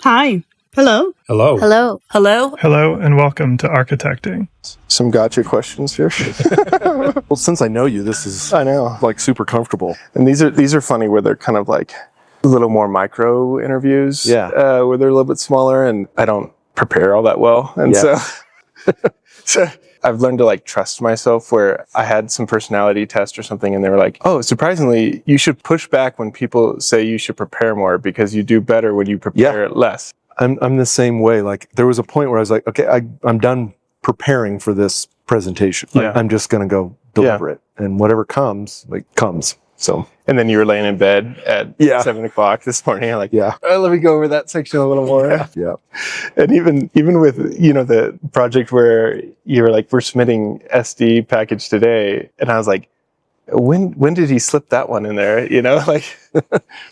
Hi. Hello. Hello. Hello. Hello. Hello and welcome to Architecting. Some gotcha questions here. Well, since I know you, this is I know. like super comfortable. And these are funny where they're kind of like a little more micro interviews. Yeah. Where they're a little bit smaller and I don't prepare all that well. And Yeah. so I've learned to like trust myself where I had some personality test or something and they were like, oh, surprisingly, you should push back when people say you should prepare more because you do better when you prepare less. I'm the same way. Like there was a point where I was like, okay, I'm done preparing for this presentation. Like, I'm just going to go deliver it. And whatever comes, comes. So. And then you were laying in bed at 7 o'clock this morning. I'm like, let me go over that section a little more. Yeah. And even with, the project where you were like, we're submitting SD package today. And I was like, when did he slip that one in there?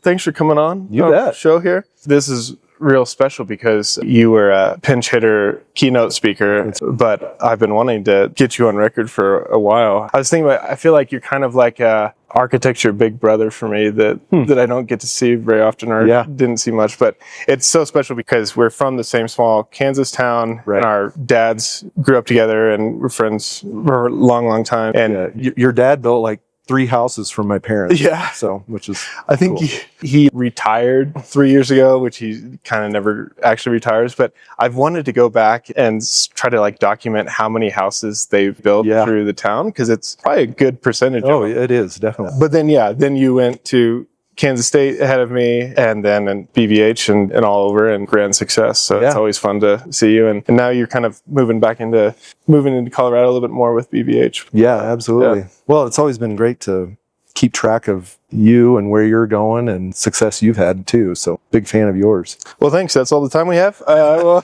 Thanks for coming on. You bet. Show here. This is real special because you were a pinch hitter keynote speaker, but I've been wanting to get you on record for a while. I was thinking I feel like you're kind of like a architecture big brother for me that I don't get to see very often or didn't see much, but it's so special because we're from the same small Kansas town and our dads grew up together and we're friends for a long, long time. And your dad built like 3 houses for my parents. Yeah. So, which is I think cool. he retired 3 years ago, which he kind of never actually retires. But I've wanted to go back and try to document how many houses they've built through the town because it's probably a good percentage. Oh, it is definitely. But then, then you went to Kansas State ahead of me and then in BVH and all over and grand success. So it's always fun to see you. And now you're kind of moving into Colorado a little bit more with BVH. Yeah, absolutely. Yeah. Well, it's always been great to keep track of you and where you're going and success you've had too. So big fan of yours. Well, thanks. That's all the time we have. No,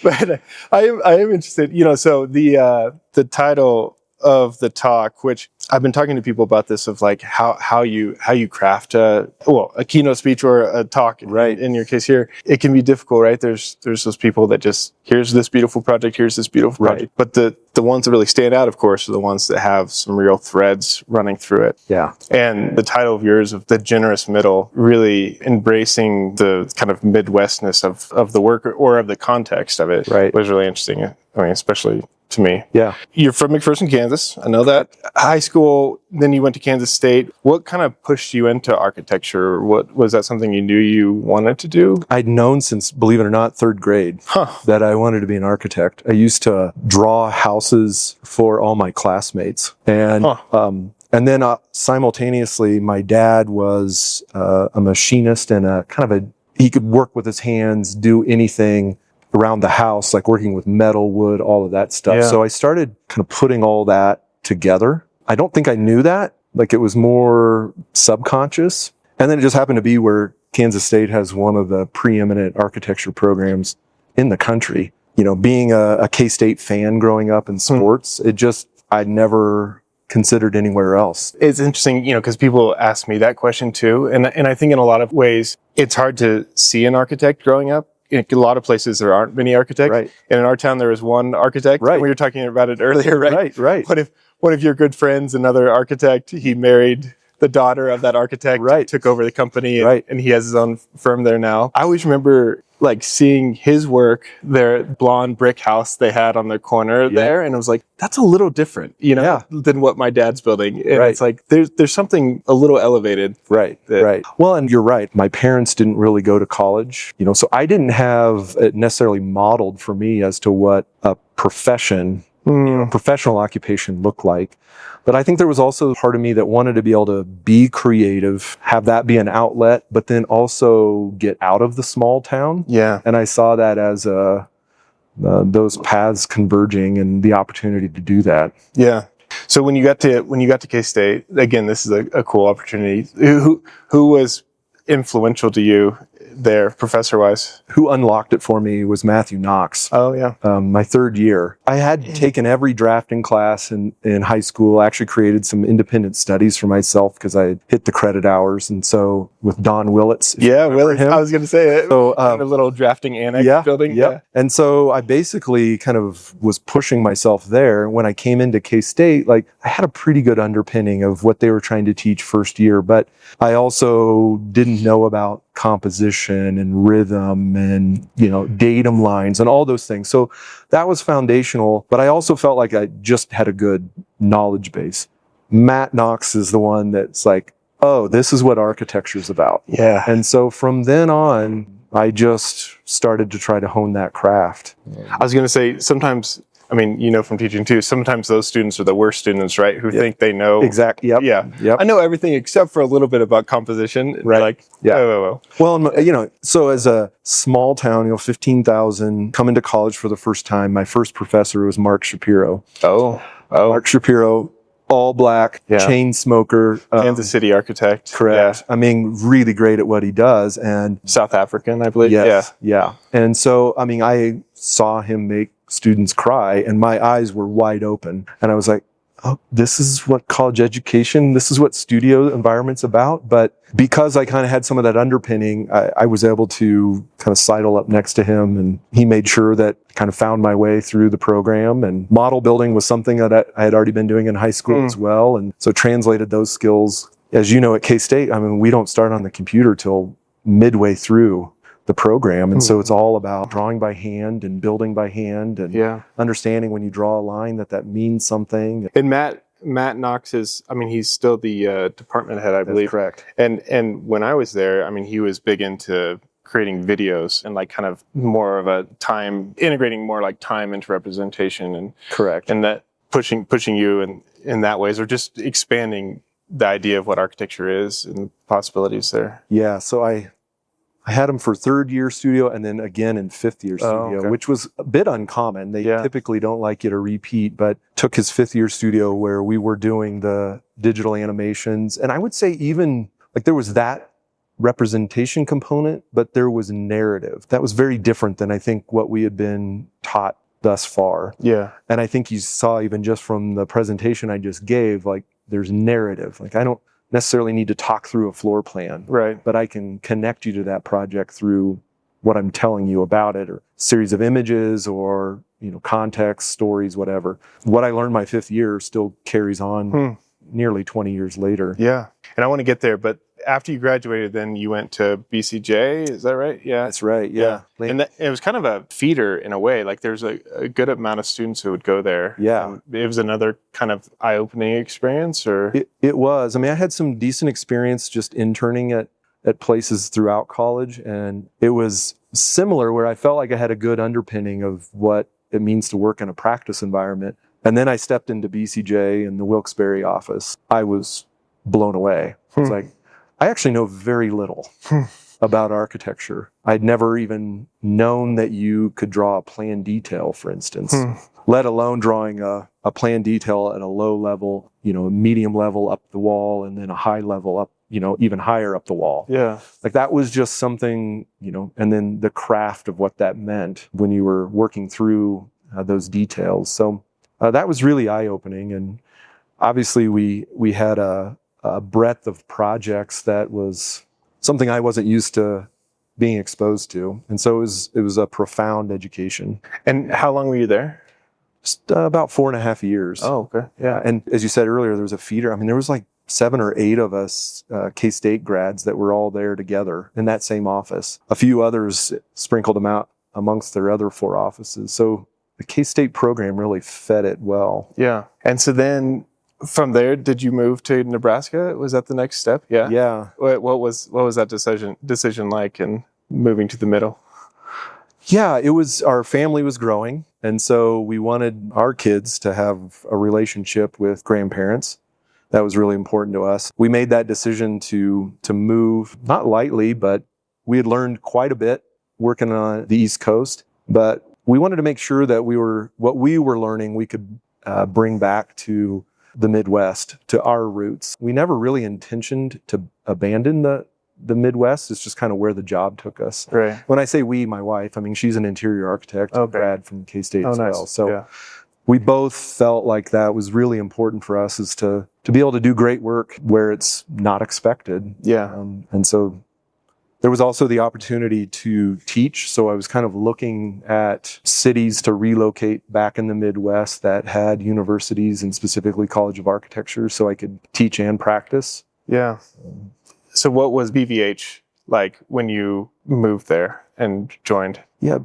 but I am interested, so the title of the talk, which I've been talking to people about this of like how you craft a keynote speech or a talk. Right. In your case here, it can be difficult, right? There's those people that just, here's this beautiful project, here's this beautiful project. But the ones that really stand out, of course, are the ones that have some real threads running through it. Yeah. And the title of yours of The Generous Middle, really embracing the kind of Midwestness of the work or of the context of it was really interesting. I mean, especially to me. Yeah. You're from McPherson, Kansas. I know that. High school, then you went to Kansas State. What kind of pushed you into architecture? What was that something you knew you wanted to do? I'd known since, believe it or not, 3rd grade that I wanted to be an architect. I used to draw houses for all my classmates. And then simultaneously, my dad was a machinist and he could work with his hands, do anything around the house, like working with metal, wood, all of that stuff. Yeah. So I started kind of putting all that together. I don't think I knew that. Like it was more subconscious. And then it just happened to be where Kansas State has one of the preeminent architecture programs in the country. Being a K-State fan growing up in sports, I'd never considered anywhere else. It's interesting, because people ask me that question too. And I think in a lot of ways, it's hard to see an architect growing up. In a lot of places, there aren't many architects. Right. And in our town, there was one architect. Right. We were talking about it earlier, right? Right. What if one of your good friends, another architect, he married the daughter of that architect, took over the company, and he has his own firm there now. I always remember seeing his work, their blonde brick house they had on the corner there, and I was like, that's a little different, than what my dad's building. And it's like there's something a little elevated. Right. Well, and you're right. My parents didn't really go to college, so I didn't have it necessarily modeled for me as to what a professional occupation looked like. But I think there was also part of me that wanted to be able to be creative, have that be an outlet, but then also get out of the small town. Yeah. And I saw that as those paths converging and the opportunity to do that. Yeah. So when you got to K-State, again, this is a cool opportunity. Who was influential to you there, professor-wise? Who unlocked it for me was Matthew Knox. Oh, yeah. My 3rd year. I had taken every drafting class in high school. I actually created some independent studies for myself because I had hit the credit hours. And so with Don Willits. Yeah, Willits. I was going to say it. So, a little drafting annex building. Yeah. And so I basically kind of was pushing myself there. When I came into K-State, I had a pretty good underpinning of what they were trying to teach first year, but I also didn't know about composition and rhythm and, datum lines and all those things. So that was foundational, but I also felt like I just had a good knowledge base. Matt Knox is the one that's like, oh, this is what architecture is about. Yeah. And so from then on, I just started to try to hone that craft. I was going to say, sometimes, from teaching too, sometimes those students are the worst students, right? Who think they know. Exactly. Yep. Yeah. Yep. I know everything except for a little bit about composition. Right. Like, yeah. oh. Well, so as a small town, 15,000, coming to college for the first time, my first professor was Mark Shapiro. Oh. Mark Shapiro, all black, chain smoker. Kansas City architect. Correct. Yeah. Really great at what he does. And South African, I believe. Yes, yeah. And so, I saw him make students cry and my eyes were wide open. And I was like, oh, this is what college education, this is what studio environment's about. But because I kind of had some of that underpinning, I was able to kind of sidle up next to him, and he made sure that I kind of found my way through the program. And model building was something that I had already been doing in high school as well. And so translated those skills. As you know, at K-State, we don't start on the computer till midway through the program. And so it's all about drawing by hand and building by hand and understanding when you draw a line that means something. And Matt Knox is, he's still the department head, I believe. That's correct. And when I was there, he was big into creating videos and like kind of more of a integrating more like time into representation and correct. And that pushing you in that ways, or just expanding the idea of what architecture is and the possibilities there. Yeah. So I had him for third year studio and then again in fifth year studio, which was a bit uncommon. They typically don't like you to repeat, but took his fifth year studio where we were doing the digital animations. And I would say even like there was that representation component, but there was narrative. That was very different than I think what we had been taught thus far. Yeah. And I think you saw even just from the presentation I just gave, like there's narrative. Like I don't necessarily need to talk through a floor plan, right? But I can connect you to that project through what I'm telling you about it, or series of images, or context, stories, whatever. What I learned my fifth year still carries on nearly 20 years later. Yeah, and I want to get there, but after you graduated, then you went to BCJ, is that right? Yeah. That's right, yeah. And it was kind of a feeder in a way, like there's a good amount of students who would go there. Yeah. It was another kind of eye-opening experience, or? It was. I had some decent experience just interning at places throughout college, and it was similar where I felt like I had a good underpinning of what it means to work in a practice environment. And then I stepped into BCJ in the Wilkes-Barre office. I was blown away. It's like, I actually know very little about architecture. I'd never even known that you could draw a plan detail, for instance, let alone drawing a plan detail at a low level, a medium level up the wall, and then a high level up, even higher up the wall. Yeah. Like that was just something, and then the craft of what that meant when you were working through those details. So that was really eye-opening. And obviously we had a breadth of projects that was something I wasn't used to being exposed to. And so it was a profound education. And how long were you there? Just about 4.5 years. Oh, okay. Yeah. And as you said earlier, there was a feeder. There was like 7 or 8 of us K-State grads that were all there together in that same office. A few others sprinkled them out amongst their other 4 offices. So the K-State program really fed it well. Yeah. And so then from there, did you move to Nebraska? Was that the next step? Yeah. Yeah. What was that decision like, and moving to the middle? Yeah, it was, our family was growing. And so we wanted our kids to have a relationship with grandparents. That was really important to us. We made that decision to move, not lightly, but we had learned quite a bit working on the East Coast. But we wanted to make sure that what we were learning, we could bring back to the Midwest, to our roots. We never really intentioned to abandon the Midwest. It's just kind of where the job took us. Right. When I say we, my wife, she's an interior architect, grad from K-State as well. So we both felt like that was really important for us, is to be able to do great work where it's not expected. Yeah. And so there was also the opportunity to teach. So I was kind of looking at cities to relocate back in the Midwest that had universities, and specifically College of Architecture, so I could teach and practice. Yeah. So what was BVH like when you moved there and joined? Yeah.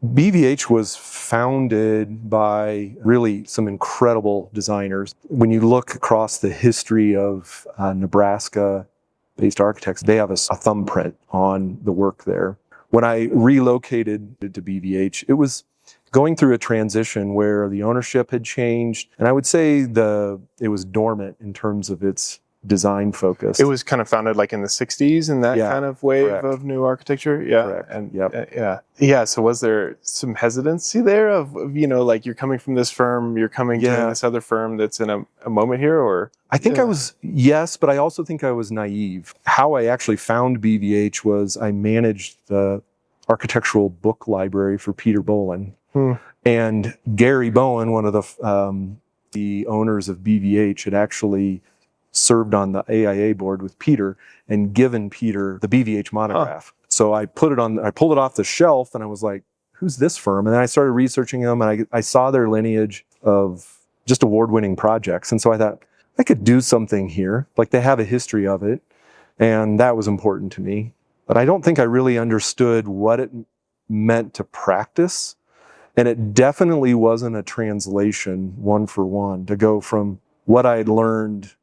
BVH was founded by really some incredible designers. When you look across the history of Nebraska-based architects, they have a thumbprint on the work there. When I relocated to BVH, it was going through a transition where the ownership had changed, and I would say it was dormant in terms of its design focus. It was kind of founded like in the 60s in that kind of wave of new architecture. Yeah. Correct. And Yep. yeah. So was there some hesitancy there of, like you're coming from this firm, you're coming to this other firm that's in a moment here, or? I think I was, yes, but I also think I was naive. How I actually found BVH was I managed the architectural book library for Peter Bolin. And Gary Bowen, one of the owners of BVH, had actually served on the AIA board with Peter and given Peter the BVH monograph. So I pulled it off the shelf and I was like, who's this firm? And then I started researching them and I saw their lineage of just award-winning projects. And so I thought I could do something here. Like they have a history of it. And that was important to me. But I don't think I really understood what it meant to practice. And it definitely wasn't a translation one for one to go from what I had learned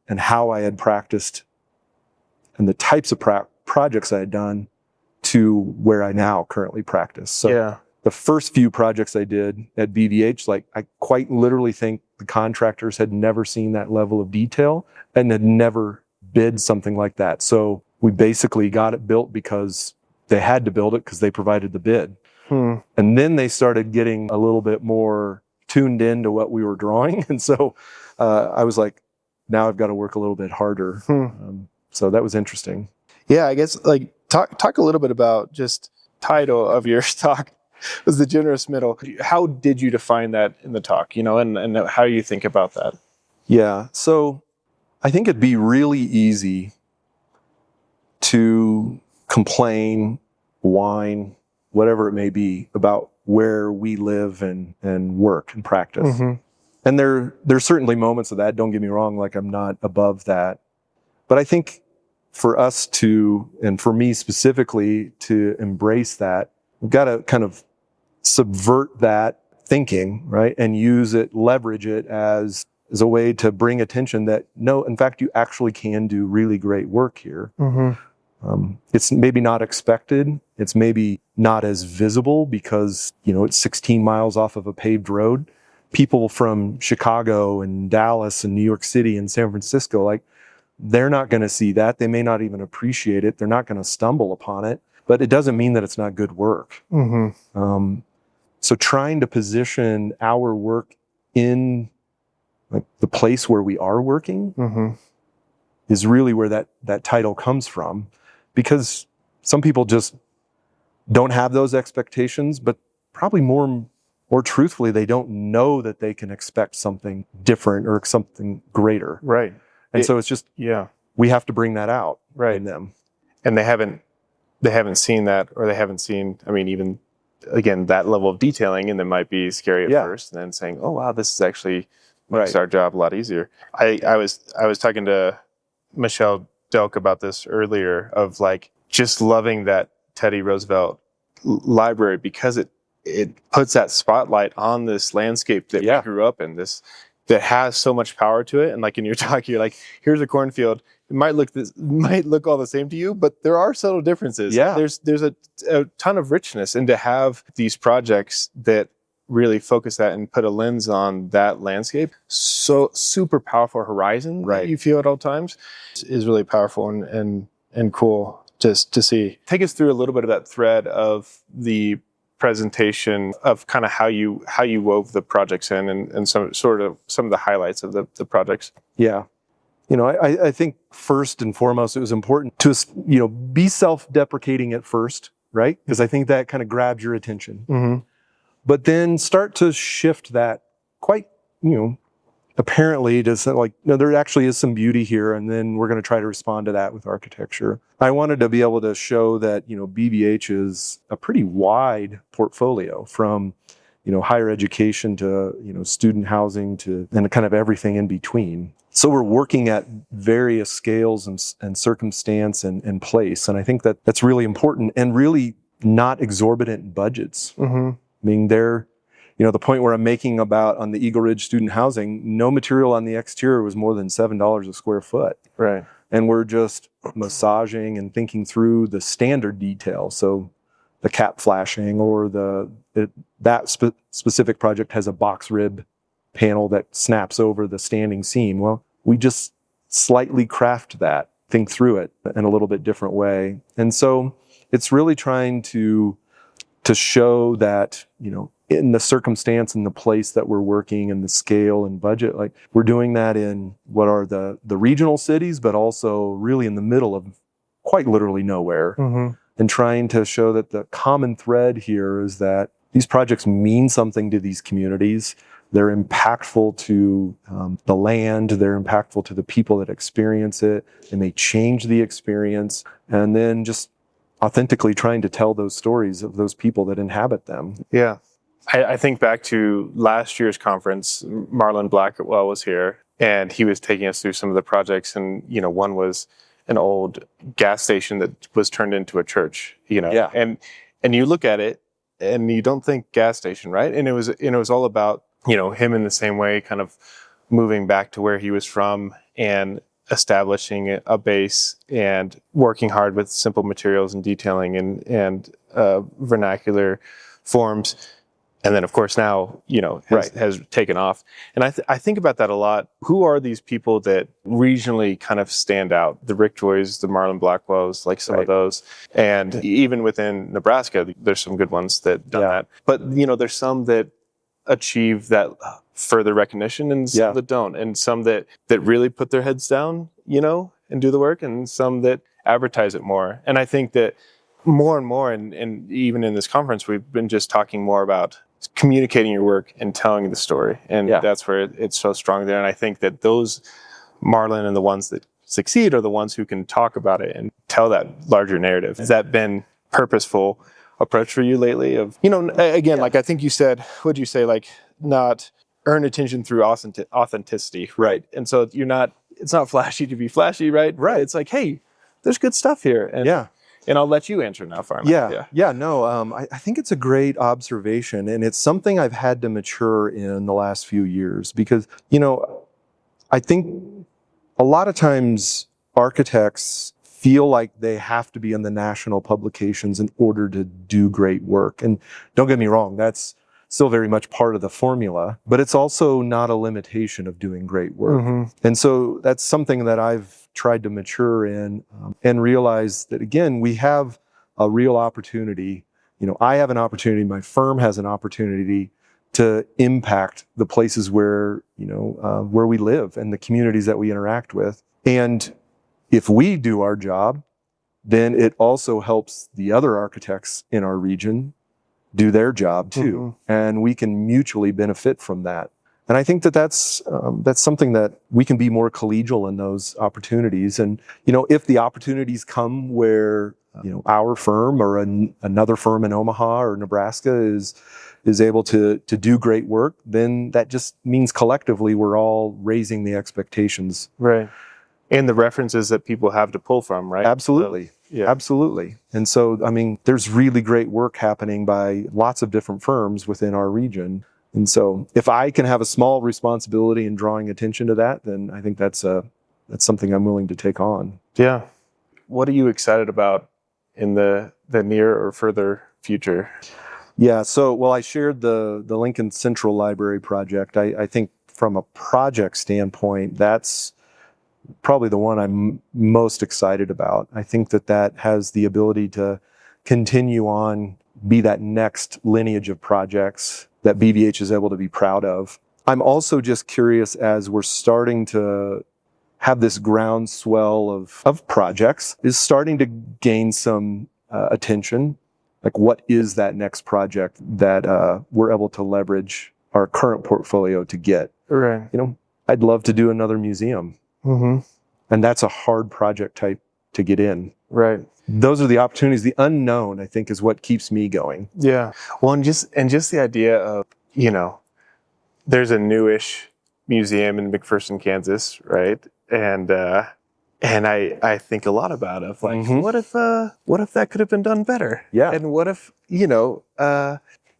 and how I had practiced and the types of projects I had done to where I now currently practice. So the first few projects I did at BVH, like I quite literally think the contractors had never seen that level of detail and had never bid something like that. So we basically got it built because they had to build it because they provided the bid. And then they started getting a little bit more tuned into what we were drawing. And so I was like, now I've got to work a little bit harder. So that was interesting. Yeah, I guess like talk a little bit about just title of your talk was the generous middle. How did you define that in the talk, and how do you think about that? Yeah, so I think it'd be really easy to complain, whine, whatever it may be, about where we live and work and practice. And there's certainly moments of that, don't get me wrong, like I'm not above that. But I think for us to, and for me specifically, to embrace that, we've got to kind of subvert that thinking, right? And use it, leverage it as a way to bring attention that, no, in fact, you actually can do really great work here. It's maybe not expected. It's maybe not as visible because, it's 16 miles off of a paved road. People from Chicago and Dallas and New York City and San Francisco, like, they're not going to see that. They may not even appreciate it. They're not going to stumble upon it, but it doesn't mean that it's not good work. So trying to position our work in like the place where we are working is really where that title comes from, because some people just don't have those expectations, but probably more truthfully, they don't know that they can expect something different or something greater. Right. And so it's just, we have to bring that out in them. And they haven't seen that, or they haven't seen, even again, that level of detailing, and it might be scary at first, and then saying, oh wow, this is actually makes our job a lot easier. I was talking to Michelle Delk about this earlier, of like just loving that Teddy Roosevelt library because it puts that spotlight on this landscape that we grew up in, this that has so much power to it. And like in your talk, you're like, here's a cornfield. It might look all the same to you, but there are subtle differences. Yeah. There's a ton of richness, and to have these projects that really focus that and put a lens on that landscape, so super powerful horizon that you feel at all times, is really powerful and cool just to see. Take us through a little bit of that thread of the presentation of kind of how you wove the projects in, and some of the highlights of the projects. Yeah. I think first and foremost, it was important to, be self-deprecating at first, right? Because I think that kind of grabs your attention. But then start to shift that quite, apparently to say, like, no, there actually is some beauty here, and then we're going to try to respond to that with architecture. I wanted to be able to show that, BVH is a pretty wide portfolio, from, higher education to, student housing to, and kind of everything in between. So we're working at various scales and circumstance and place. And I think that that's really important, and really not exorbitant budgets. I mean, the point where I'm making about on the Eagle Ridge student housing, no material on the exterior was more than $7 a square foot. Right. And we're just massaging and thinking through the standard detail. So the cap flashing, or that specific project has a box rib panel that snaps over the standing seam. Well, we just slightly craft that, think through it in a little bit different way. And so it's really trying to show that, in the circumstance and the place that we're working and the scale and budget, like we're doing that in what are the regional cities, but also really in the middle of quite literally nowhere. And trying to show that the common thread here is that these projects mean something to these communities. They're impactful to the land. They're impactful to the people that experience it. They may change the experience. And then just authentically trying to tell those stories of those people that inhabit them. Yeah. I think back to last year's conference, Marlon Blackwell was here, and he was taking us through some of the projects. And, one was an old gas station that was turned into a church, Yeah. And you look at it and you don't think gas station, right? And it was all about, him in the same way, kind of moving back to where he was from and establishing a base and working hard with simple materials and detailing and vernacular forms. And then, of course, now, has taken off. And I think about that a lot. Who are these people that regionally kind of stand out? The Rick Joys, the Marlon Blackwells, like some of those. And even within Nebraska, there's some good ones that done that. But, there's some that achieve that further recognition, and some that don't. And some that really put their heads down, and do the work, and some that advertise it more. And I think that more and more, and even in this conference, we've been just talking more about communicating your work and telling the story. And that's where it's so strong there. And I think that those Marlon and the ones that succeed are the ones who can talk about it and tell that larger narrative. Has that been purposeful approach for you lately? Of, again, like I think you said, what'd you say? Like, not earn attention through authenticity. Right. And so it's not flashy to be flashy, right? Right. It's like, hey, there's good stuff here. And I'll let you answer now, Farmer. I think it's a great observation, and it's something I've had to mature in the last few years, because, I think a lot of times architects feel like they have to be in the national publications in order to do great work. And don't get me wrong, that's still very much part of the formula, but it's also not a limitation of doing great work. And so that's something that I've tried to mature in, and realize that, again, we have a real opportunity. I have an opportunity, my firm has an opportunity to impact the places where we live and the communities that we interact with. And if we do our job, then it also helps the other architects in our region do their job too. And we can mutually benefit from that. And I think that that's something that we can be more collegial in those opportunities. And, if the opportunities come where, our firm or another firm in Omaha or Nebraska is able to do great work, then that just means collectively we're all raising the expectations. Right. And the references that people have to pull from, right? Absolutely. Absolutely. And so, there's really great work happening by lots of different firms within our region. And so if I can have a small responsibility in drawing attention to that, then I think that's something I'm willing to take on. Yeah. What are you excited about in the near or further future? Yeah. So, I shared the Lincoln Central Library project. I think from a project standpoint, that's probably the one I'm most excited about. I think that has the ability to continue on, be that next lineage of projects that BVH is able to be proud of. I'm also just curious, as we're starting to have this groundswell of projects, is starting to gain some attention. Like, what is that next project that we're able to leverage our current portfolio to get? Right. I'd love to do another museum. And that's a hard project type to get in. Right. Those are the opportunities. The unknown, I think, is what keeps me going. Yeah. Well, and just the idea of, there's a newish museum in McPherson, Kansas, right? And I think a lot about it. Like, what if that could have been done better? Yeah. And what if,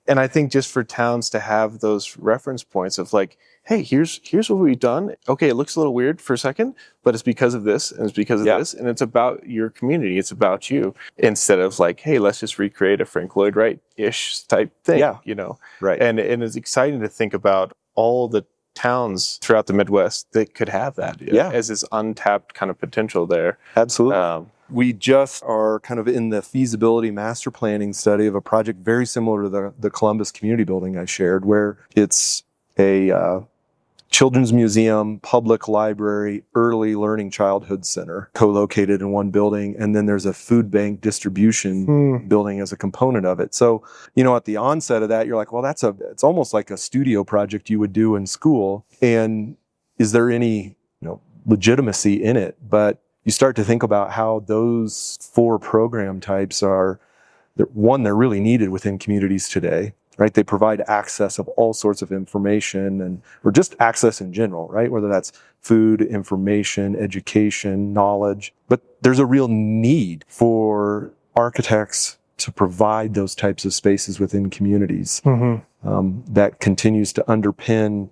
and I think just for towns to have those reference points of like, hey, here's what we've done. Okay, it looks a little weird for a second, but it's because of this, and it's because of this, and it's about your community. It's about you, instead of like, hey, let's just recreate a Frank Lloyd Wright-ish type thing. Yeah. Right. And it's exciting to think about all the towns throughout the Midwest that could have that as this untapped kind of potential there. Absolutely. We just are kind of in the feasibility master planning study of a project very similar to the Columbus Community Building I shared, where it's a children's museum, public library, early learning childhood center co-located in one building. And then there's a food bank distribution building as a component of it. So, at the onset of that, you're like, well, it's almost like a studio project you would do in school. And is there any, legitimacy in it? But you start to think about how those 4 program types they're really needed within communities today. Right, they provide access of all sorts of information or just access in general, right? Whether that's food, information, education, knowledge. But there's a real need for architects to provide those types of spaces within communities that continues to underpin,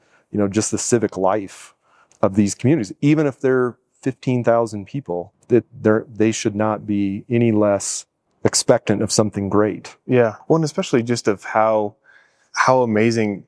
just the civic life of these communities. Even if they're 15,000 people, they should not be any less expectant of something great. Yeah. Well, and especially just of how amazing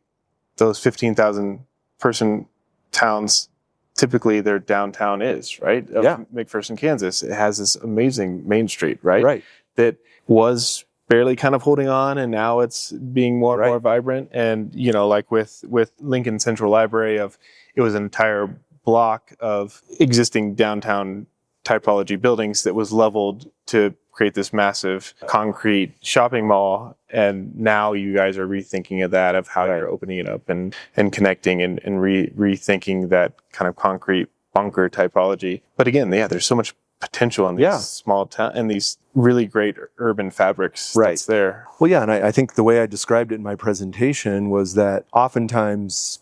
those 15,000 person towns, typically their downtown is, right? Of McPherson, Kansas. It has this amazing main street, right? Right. That was barely kind of holding on, and now it's being more and more vibrant. And, like with Lincoln Central Library, it was an entire block of existing downtown typology buildings that was leveled to create this massive concrete shopping mall. And now you guys are rethinking of that, of how you're opening it up and connecting and rethinking that kind of concrete bunker typology. But again, there's so much potential in these small towns and these really great urban fabrics that's there. Well, yeah, and I think the way I described it in my presentation was that oftentimes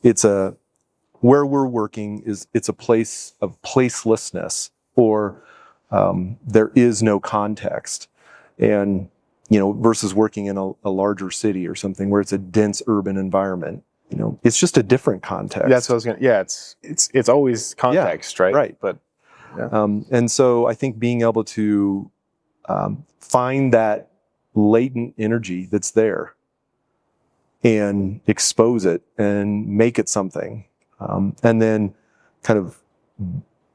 where we're working it's a place of placelessness, or there is no context. And, versus working in a larger city or something where it's a dense urban environment, it's just a different context. That's what I was going to, it's always context, right? Right. But, and so I think being able to find that latent energy that's there and expose it and make it something, and then kind of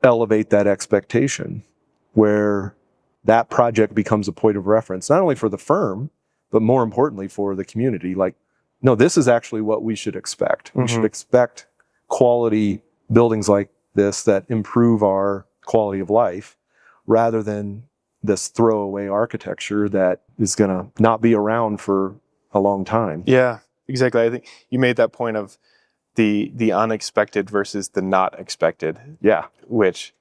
elevate that expectation where that project becomes a point of reference, not only for the firm, but more importantly for the community. Like, no, this is actually what we should expect. We should expect quality buildings like this that improve our quality of life, rather than this throwaway architecture that is going to not be around for a long time. Yeah, exactly. I think you made that point of the unexpected versus the not expected. Yeah. Which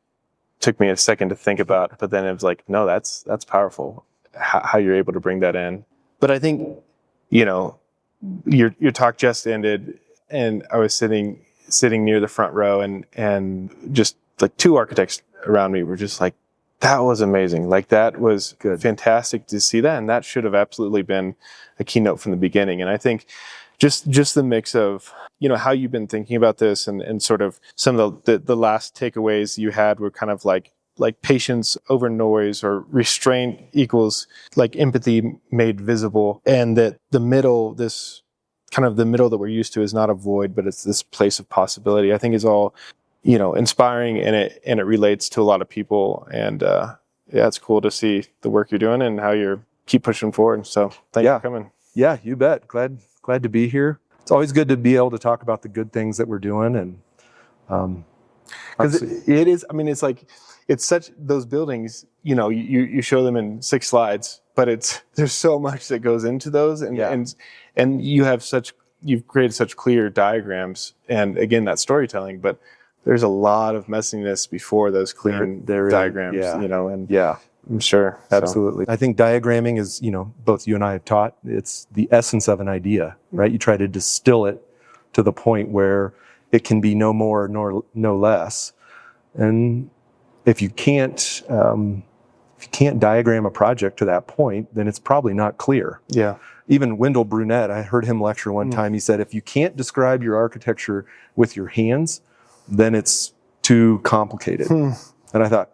took me a second to think about, but then it was like, no, that's powerful, how you're able to bring that in. But I think, your talk just ended, and I was sitting near the front row, and just like 2 architects around me were just like, that was amazing. Like, that was fantastic to see that. And that should have absolutely been a keynote from the beginning. And I think just the mix of, how you've been thinking about this, and sort of some of the last takeaways you had were kind of like patience over noise, or restraint equals like empathy made visible. And that the middle that we're used to is not a void, but it's this place of possibility, I think is all, inspiring, and it relates to a lot of people. And it's cool to see the work you're doing and how you're keep pushing forward. So thanks for coming. Yeah, you bet. Glad to be here. It's always good to be able to talk about the good things that we're doing. And because it is, it's like, it's such, those buildings, you show them in 6 slides, but there's so much that goes into those, and you've created such clear diagrams, and again, that storytelling, but there's a lot of messiness before those clear diagrams, I'm sure. Absolutely. I think diagramming is, both you and I have taught, it's the essence of an idea, right? You try to distill it to the point where it can be no more nor no less. And if you can't diagram a project to that point, then it's probably not clear. Yeah. Even Wendell Brunette, I heard him lecture one time. He said, if you can't describe your architecture with your hands, then it's too complicated. And I thought,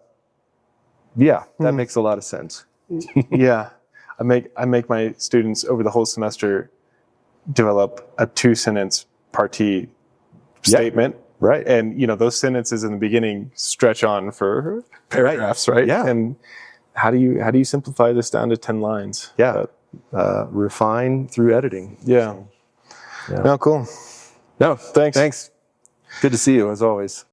yeah, that makes a lot of sense. Yeah. I make my students over the whole semester develop a 2-sentence partie statement. Right. And, those sentences in the beginning stretch on for paragraphs, right? Yeah. And how do you simplify this down to 10 lines? Yeah. Refine through editing. Yeah. Yeah. No, cool. No, Thanks. Thanks. Good to see you as always.